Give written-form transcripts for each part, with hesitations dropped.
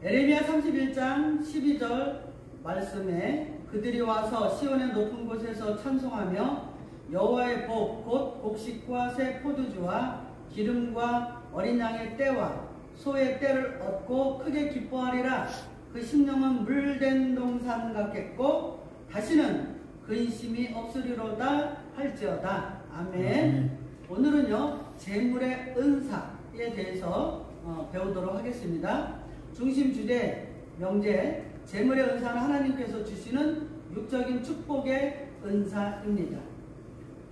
에레미야 31장 12절 말씀에 그들이 와서 시온의 높은 곳에서 찬송하며 여호와의 복 곧 곡식과 새 포도주와 기름과 어린 양의 떼와 소의 떼를 얻고 크게 기뻐하리라. 그 심령은 물된 동산 같겠고 다시는 근심이 없으리로다 할지어다. 아멘. 오늘은요 재물의 은사에 대해서 배우도록 하겠습니다. 중심 주제 명제 재물의 은사는 하나님께서 주시는 육적인 축복의 은사입니다.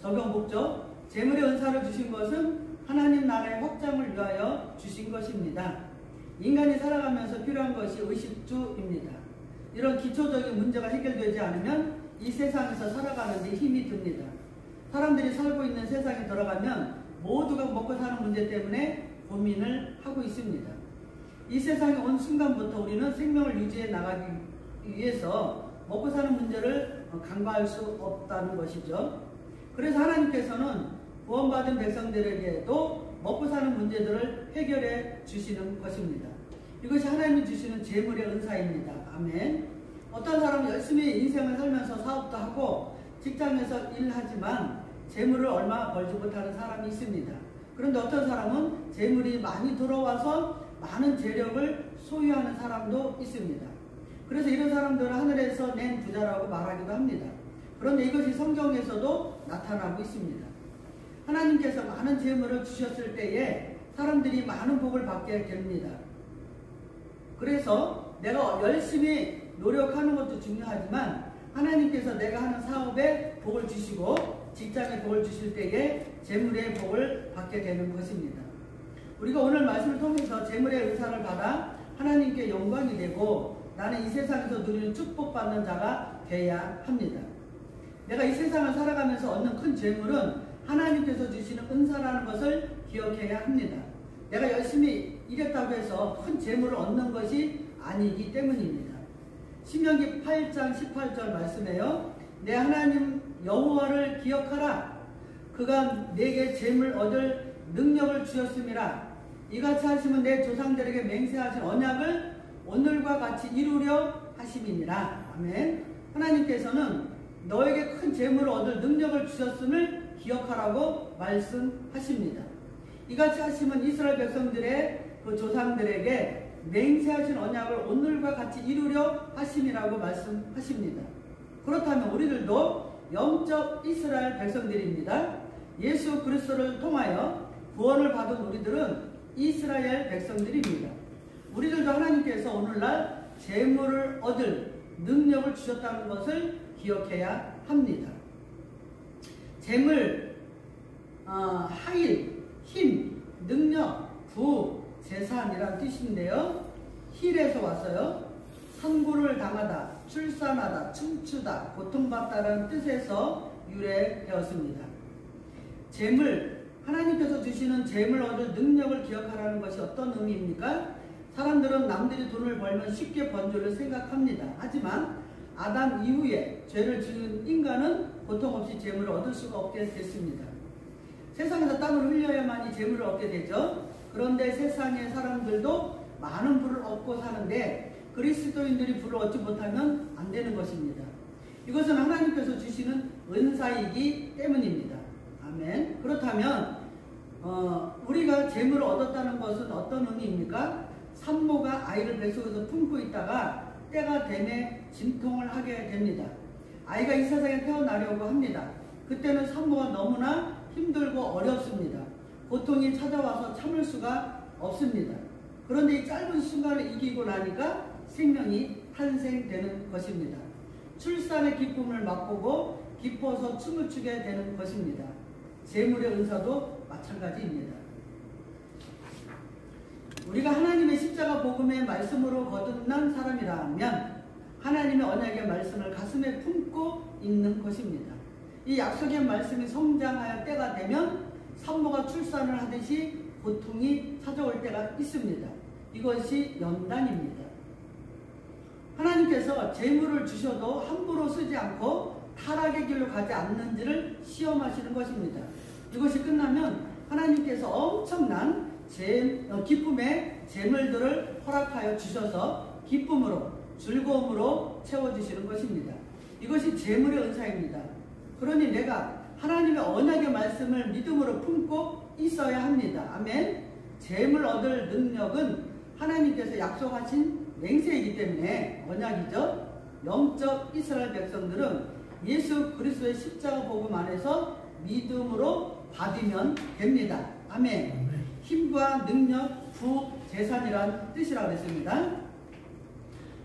적용 목적 재물의 은사를 주신 것은 하나님 나라의 확장을 위하여 주신 것입니다. 인간이 살아가면서 필요한 것이 의식주입니다. 이런 기초적인 문제가 해결되지 않으면 이 세상에서 살아가는 데 힘이 듭니다. 사람들이 살고 있는 세상에 들어가면 모두가 먹고 사는 문제 때문에 고민을 하고 있습니다. 이 세상에 온 순간부터 우리는 생명을 유지해 나가기 위해서 먹고 사는 문제를 간과할 수 없다는 것이죠. 그래서 하나님께서는 구원받은 백성들에게도 먹고 사는 문제들을 해결해 주시는 것입니다. 이것이 하나님이 주시는 재물의 은사입니다. 아멘. 어떤 사람은 열심히 인생을 살면서 사업도 하고 직장에서 일하지만 재물을 얼마 벌지 못하는 사람이 있습니다. 그런데 어떤 사람은 재물이 많이 들어와서 많은 재력을 소유하는 사람도 있습니다. 그래서 이런 사람들은 하늘에서 낸 부자라고 말하기도 합니다. 그런데 이것이 성경에서도 나타나고 있습니다. 하나님께서 많은 재물을 주셨을 때에 사람들이 많은 복을 받게 됩니다. 그래서 내가 열심히 노력하는 것도 중요하지만 하나님께서 내가 하는 사업에 복을 주시고 직장에 복을 주실 때에 재물의 복을 받게 되는 것입니다. 우리가 오늘 말씀을 통해서 재물의 은사를 받아 하나님께 영광이 되고 나는 이 세상에서 누리는 축복받는 자가 되어야 합니다. 내가 이 세상을 살아가면서 얻는 큰 재물은 하나님께서 주시는 은사라는 것을 기억해야 합니다. 내가 열심히 일했다고 해서 큰 재물을 얻는 것이 아니기 때문입니다. 신명기 8장 18절 말씀에요. 내 하나님 여호와를 기억하라. 그가 내게 재물 얻을 능력을 주셨음이라. 이같이 하시면 내 조상들에게 맹세하신 언약을 오늘과 같이 이루려 하심이니라. 아멘. 하나님께서는 너에게 큰 재물을 얻을 능력을 주셨음을 기억하라고 말씀하십니다. 이같이 하시면 이스라엘 백성들의 그 조상들에게 맹세하신 언약을 오늘과 같이 이루려 하심이라고 말씀하십니다. 그렇다면 우리들도 영적 이스라엘 백성들입니다. 예수 그리스도를 통하여 구원을 받은 우리들은 이스라엘 백성들입니다. 우리들도 하나님께서 오늘날 재물을 얻을 능력을 주셨다는 것을 기억해야 합니다. 재물, 하일, 힘, 능력, 부, 재산이란 뜻인데요. 힐에서 왔어요. 상고를 당하다, 출산하다, 춤추다, 고통받다라는 뜻에서 유래되었습니다. 재물, 하나님께서 주시는 재물 얻을 능력을 기억하라는 것이 어떤 의미입니까? 사람들은 남들이 돈을 벌면 쉽게 번 줄을 생각합니다. 하지만 아담 이후에 죄를 지은 인간은 고통 없이 재물을 얻을 수가 없게 됐습니다. 세상에서 땀을 흘려야만이 재물을 얻게 되죠. 그런데 세상의 사람들도 많은 부를 얻고 사는데 그리스도인들이 부를 얻지 못하면 안 되는 것입니다. 이것은 하나님께서 주시는 은사이기 때문입니다. 아멘. 그렇다면 우리가 재물을 얻었다는 것은 어떤 의미입니까? 산모가 아이를 뱃속에서 품고 있다가 때가 되매 진통을 하게 됩니다. 아이가 이 세상에 태어나려고 합니다. 그때는 산모가 너무나 힘들고 어렵습니다. 고통이 찾아와서 참을 수가 없습니다. 그런데 이 짧은 순간을 이기고 나니까 생명이 탄생되는 것입니다. 출산의 기쁨을 맛보고 기뻐서 춤을 추게 되는 것입니다. 재물의 은사도 마찬가지입니다. 우리가 하나님의 십자가 복음의 말씀으로 거듭난 사람이라면 하나님의 언약의 말씀을 가슴에 품고 있는 것입니다. 이 약속의 말씀이 성장하여 때가 되면 산모가 출산을 하듯이 고통이 찾아올 때가 있습니다. 이것이 연단입니다. 하나님께서 재물을 주셔도 함부로 쓰지 않고 타락의 길로 가지 않는지를 시험하시는 것입니다. 이것이 끝나면 하나님께서 엄청난 기쁨의 재물들을 허락하여 주셔서 기쁨으로 즐거움으로 채워주시는 것입니다. 이것이 재물의 은사입니다. 그러니 내가 하나님의 언약의 말씀을 믿음으로 품고 있어야 합니다. 아멘. 재물 얻을 능력은 하나님께서 약속하신 맹세이기 때문에 언약이죠. 영적 이스라엘 백성들은 예수 그리스도의 십자가 복음 안에서 믿음으로 받으면 됩니다. 아멘. 힘과 능력, 부, 재산이란 뜻이라고 했습니다.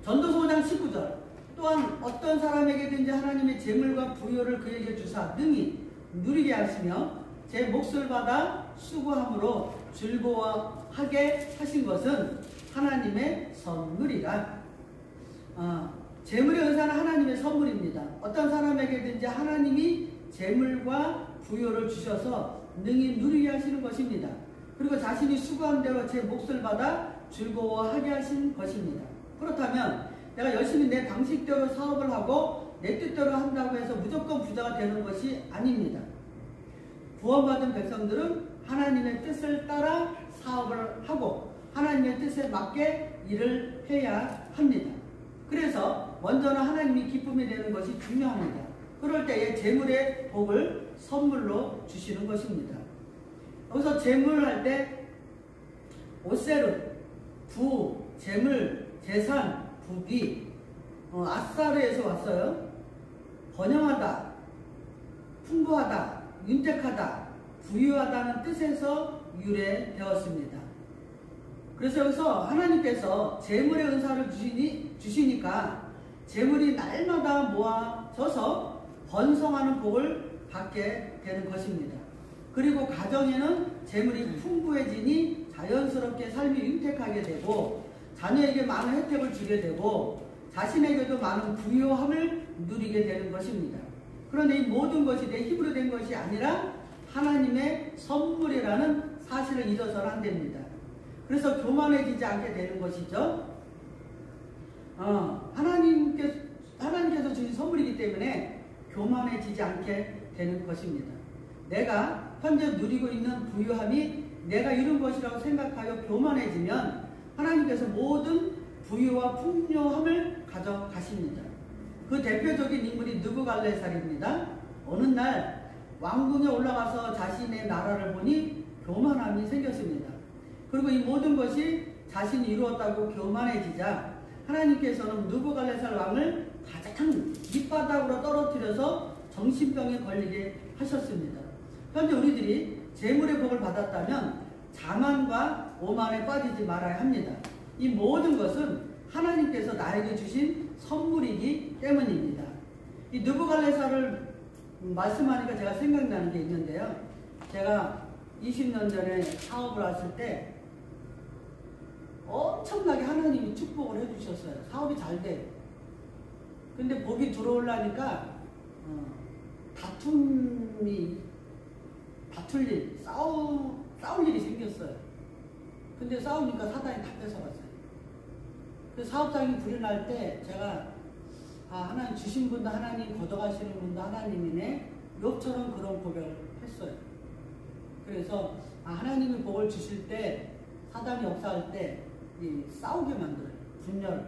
전도서 5장 19절 또한 어떤 사람에게든지 하나님의 재물과 부요를 그에게 주사 능히 누리게 하시며 제 몫을 받아 수고함으로 즐거워하게 하신 것은 하나님의 선물이라. 재물의 은사는 하나님의 선물입니다. 어떤 사람에게든지 하나님이 재물과 부요를 주셔서 능히 누리게 하시는 것입니다. 그리고 자신이 수고한 대로 제 몫을 받아 즐거워하게 하신 것입니다. 그렇다면 내가 열심히 내 방식대로 사업을 하고 내 뜻대로 한다고 해서 무조건 부자가 되는 것이 아닙니다. 구원받은 백성들은 하나님의 뜻을 따라 사업을 하고 하나님의 뜻에 맞게 일을 해야 합니다. 그래서 먼저는 하나님이 기쁨이 되는 것이 중요합니다. 그럴 때에 재물의 복을 선물로 주시는 것입니다. 여기서 재물 할 때 오세르, 부, 재물, 재산, 부귀, 아사르에서 왔어요. 번영하다, 풍부하다, 윤택하다, 부유하다는 뜻에서 유래되었습니다. 그래서 여기서 하나님께서 재물의 은사를 주시니까 재물이 날마다 모아져서 번성하는 복을 받게 되는 것입니다. 그리고 가정에는 재물이 풍부해지니 자연스럽게 삶이 윤택하게 되고 자녀에게 많은 혜택을 주게 되고 자신에게도 많은 부유함을 누리게 되는 것입니다. 그런데 이 모든 것이 내 힘으로 된 것이 아니라 하나님의 선물이라는 사실을 잊어서는 안 됩니다. 그래서 교만해지지 않게 되는 것이죠. 하나님께서 주신 선물이기 때문에 교만해지지 않게 되는 것입니다. 내가 현재 누리고 있는 부유함이 내가 이룬 것이라고 생각하여 교만해지면 하나님께서 모든 부유와 풍요함을 가져가십니다. 그 대표적인 인물이 느부갈네살입니다. 어느 날 왕궁에 올라가서 자신의 나라를 보니 교만함이 생겼습니다. 그리고 이 모든 것이 자신이 이루었다고 교만해지자 하나님께서는 느부갈네살 왕을 가장 밑바닥으로 떨어뜨려서 정신병에 걸리게 하셨습니다. 현재 우리들이 재물의 복을 받았다면 자만과 오만에 빠지지 말아야 합니다. 이 모든 것은 하나님께서 나에게 주신 선물이기 때문입니다. 이 느부갈네살을 말씀하니까 제가 생각나는 게 있는데요. 제가 20년 전에 사업을 했을 때 엄청나게 하나님이 축복을 해주셨어요. 사업이 잘 돼. 근데 복이 들어오려니까 다툴 일, 싸울 일이 생겼어요. 근데 싸우니까 사단이 다 뺏어갔어요. 그 사업장이 불이 날 때 제가 하나님 주신 분도 하나님, 걷어가시는 분도 하나님이네. 욥처럼 그런 고백을 했어요. 그래서 하나님이 복을 주실 때 사단이 역사할 때 싸우게 만들어요. 분열,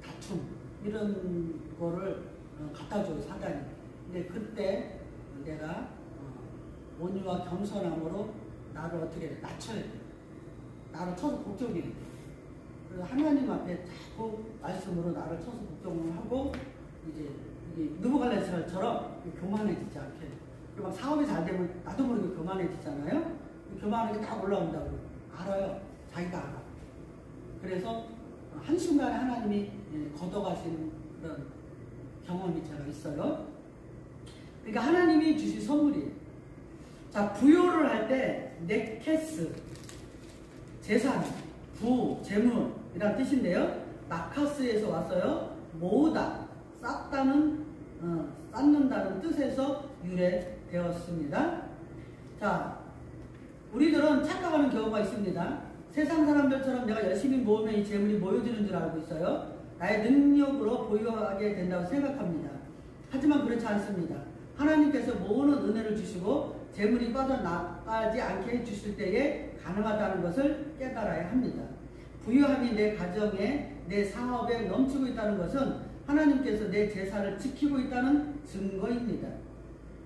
다툼 이런 거를 갖다줘요, 사단이. 근데 그때 내가 온유와 겸손함으로 나를 어떻게 낮춰야 돼. 나를 쳐서 복종해야 돼. 그래서 하나님 앞에 자꾸 말씀으로 나를 쳐서 복종을 하고 이제 느부갈네살처럼 교만해지지 않게. 막 사업이 잘 되면 나도 모르게 교만해지잖아요. 교만하게 딱 올라온다고 알아요. 자기가 알아. 그래서 한순간에 하나님이 걷어가시는 그런 경험이 제가 있어요. 그러니까 하나님이 주신 선물이에요. 자, 부요를 할 때 네케스, 재산, 부, 재물이란 뜻인데요. 나카스에서 왔어요. 모으다, 쌓는다는 뜻에서 유래되었습니다. 자, 우리들은 착각하는 경우가 있습니다. 세상 사람들처럼 내가 열심히 모으면 이 재물이 모여지는 줄 알고 있어요. 나의 능력으로 보유하게 된다고 생각합니다. 하지만 그렇지 않습니다. 하나님께서 모으는 은혜를 주시고 재물이 빠져나가게 나가지 않게 해주실 때에 가능하다는 것을 깨달아야 합니다. 부유함이 내 가정에, 내 사업에 넘치고 있다는 것은 하나님께서 내 재산을 지키고 있다는 증거입니다.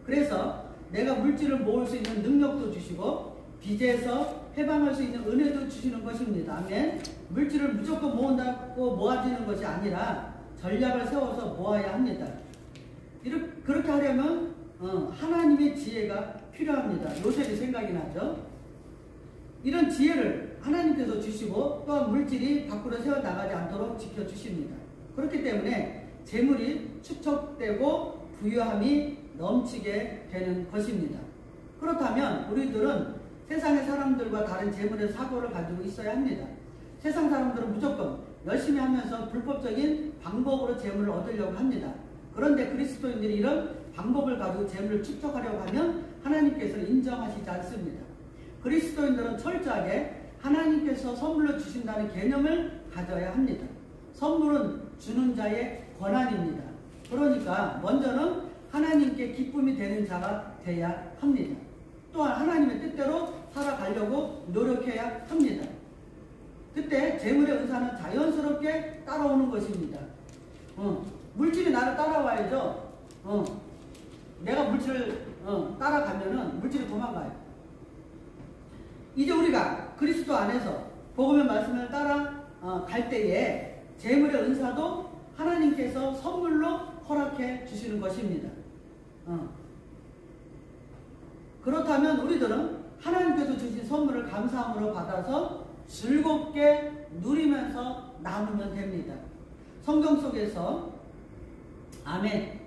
그래서 내가 물질을 모을 수 있는 능력도 주시고 빚에서 해방할 수 있는 은혜도 주시는 것입니다. 아멘. 물질을 무조건 모은다고 모아지는 것이 아니라 전략을 세워서 모아야 합니다. 그렇게 하려면 하나님의 지혜가 필요합니다. 요셉이 생각이 나죠. 이런 지혜를 하나님께서 주시고 또한 물질이 밖으로 새어나가지 않도록 지켜주십니다. 그렇기 때문에 재물이 축적되고 부유함이 넘치게 되는 것입니다. 그렇다면 우리들은 세상의 사람들과 다른 재물의 사고를 가지고 있어야 합니다. 세상 사람들은 무조건 열심히 하면서 불법적인 방법으로 재물을 얻으려고 합니다. 그런데 그리스도인들이 이런 방법을 가지고 재물을 축적하려고 하면 하나님께서는 인정하시지 않습니다. 그리스도인들은 철저하게 하나님께서 선물로 주신다는 개념을 가져야 합니다. 선물은 주는 자의 권한입니다. 그러니까 먼저는 하나님께 기쁨이 되는 자가 돼야 합니다. 또한 하나님의 뜻대로 살아가려고 노력해야 합니다. 그때 재물의 은사는 자연스럽게 따라오는 것입니다. 물질이 나를 따라와야죠. 내가 물질을 따라가면은 물질이 도망가요. 이제 우리가 그리스도 안에서 복음의 말씀을 따라갈 때에 재물의 은사도 하나님께서 선물로 허락해 주시는 것입니다. 그렇다면 우리들은 하나님께서 주신 선물을 감사함으로 받아서 즐겁게 누리면서 나누면 됩니다. 성경 속에서 아멘.